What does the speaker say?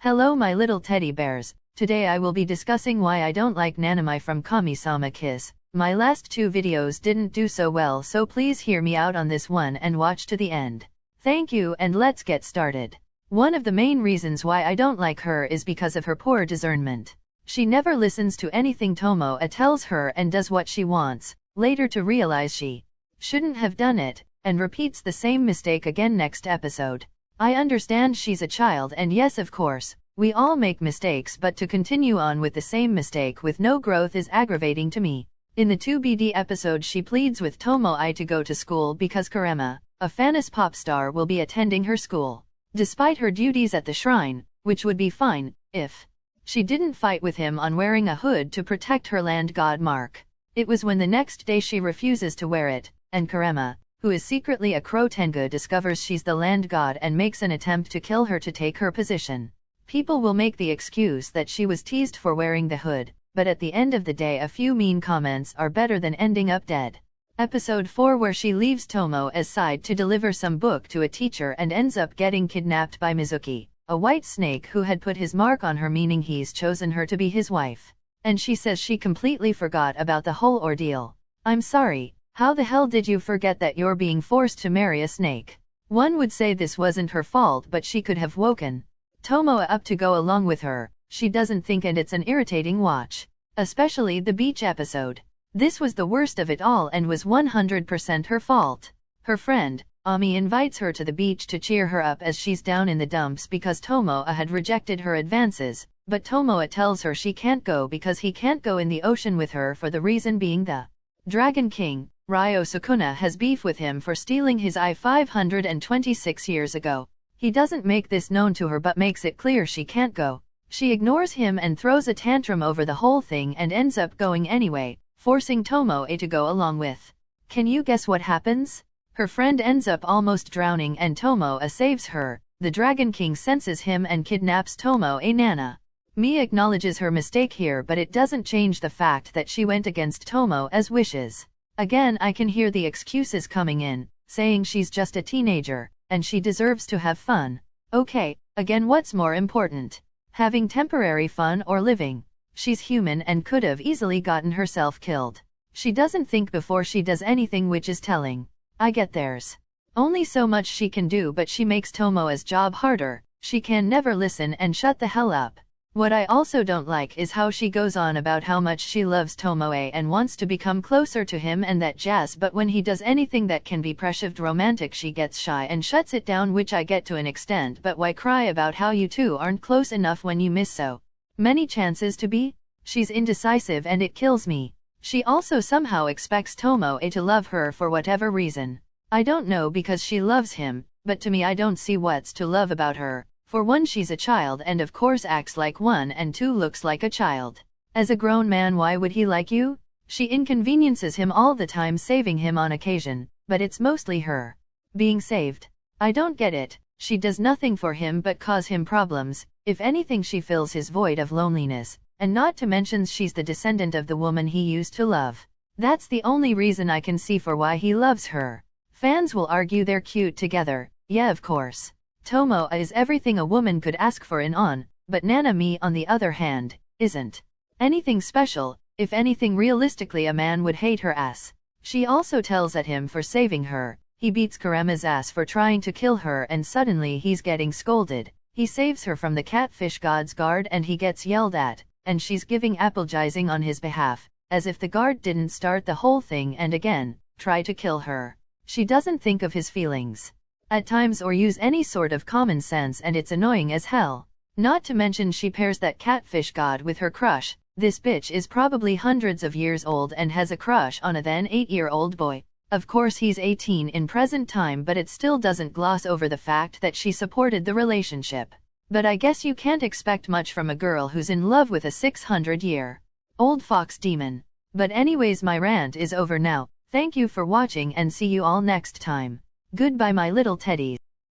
Hello my little teddy bears, today I will be discussing why I don't like Nanami from Kamisama Kiss. My last two videos didn't do so well, so please hear me out on this one and watch to the end. Thank you, and let's get started. One of the main reasons why I don't like her is because of her poor discernment. She never listens to anything Tomoe tells her and does what she wants, later to realize she shouldn't have done it, and repeats the same mistake again next episode. I understand she's a child, and yes, of course, we all make mistakes, but to continue on with the same mistake with no growth is aggravating to me. In the 2BD episode, she pleads with Tomoe to go to school because Karema, a famous pop star, will be attending her school. Despite her duties at the shrine, which would be fine if she didn't fight with him on wearing a hood to protect her land god mark. It was when the next day she refuses to wear it, and Karema, who is secretly a crow Tengu, discovers she's the land god and makes an attempt to kill her to take her position. People will make the excuse that she was teased for wearing the hood, but at the end of the day a few mean comments are better than ending up dead. Episode 4, where she leaves Tomoe's side to deliver some book to a teacher and ends up getting kidnapped by Mizuki, a white snake who had put his mark on her, meaning he's chosen her to be his wife. And she says she completely forgot about the whole ordeal. I'm sorry. How the hell did you forget that you're being forced to marry a snake? One would say this wasn't her fault, but she could have woken Tomoe up to go along with her. She doesn't think, and it's an irritating watch. Especially the beach episode. This was the worst of it all and was 100% her fault. Her friend, Ami, invites her to the beach to cheer her up as she's down in the dumps because Tomoe had rejected her advances, but Tomoe tells her she can't go because he can't go in the ocean with her, for the reason being the Dragon King, Ryo Sukuna, has beef with him for stealing his eye 526 years ago. He doesn't make this known to her but makes it clear she can't go. She ignores him and throws a tantrum over the whole thing and ends up going anyway, forcing Tomoe to go along with. Can you guess what happens? Her friend ends up almost drowning and Tomoe saves her. The Dragon King senses him and kidnaps Tomoe. Nanami acknowledges her mistake here, but it doesn't change the fact that she went against Tomoe's wishes. Again, I can hear the excuses coming in, saying she's just a teenager, and she deserves to have fun. Okay, again, what's more important? Having temporary fun or living? She's human and could have easily gotten herself killed. She doesn't think before she does anything, which is telling. I get there's only so much she can do, but she makes Tomoe's job harder. She can never listen and shut the hell up. What I also don't like is how she goes on about how much she loves Tomoe and wants to become closer to him and that jazz, but when he does anything that can be perceived romantic she gets shy and shuts it down, which I get to an extent, but why cry about how you two aren't close enough when you miss so many chances to be? She's indecisive and it kills me. She also somehow expects Tomoe to love her for whatever reason. I don't know, because she loves him, but to me I don't see what's to love about her. For one, she's a child and of course acts like one, and two, looks like a child. As a grown man, why would he like you? She inconveniences him all the time, saving him on occasion, but it's mostly her being saved. I don't get it. She does nothing for him but cause him problems. If anything, she fills his void of loneliness, and not to mention she's the descendant of the woman he used to love. That's the only reason I can see for why he loves her. Fans will argue they're cute together. Yeah, of course. Tomoe is everything a woman could ask for in on, but Nanami, on the other hand, isn't anything special. If anything, realistically a man would hate her ass. She also tells at him for saving her. He beats Karema's ass for trying to kill her, and suddenly he's getting scolded. He saves her from the catfish god's guard and he gets yelled at, and she's apologizing on his behalf, as if the guard didn't start the whole thing and again try to kill her. She doesn't think of his feelings at times or use any sort of common sense, and it's annoying as hell. Not to mention she pairs that catfish god with her crush. This bitch is probably hundreds of years old and has a crush on a then 8-year-old boy. Of course he's 18 in present time, but it still doesn't gloss over the fact that she supported the relationship. But I guess you can't expect much from a girl who's in love with a 600-year-old fox demon. But anyways, my rant is over now. Thank you for watching and see you all next time. Goodbye my little teddies.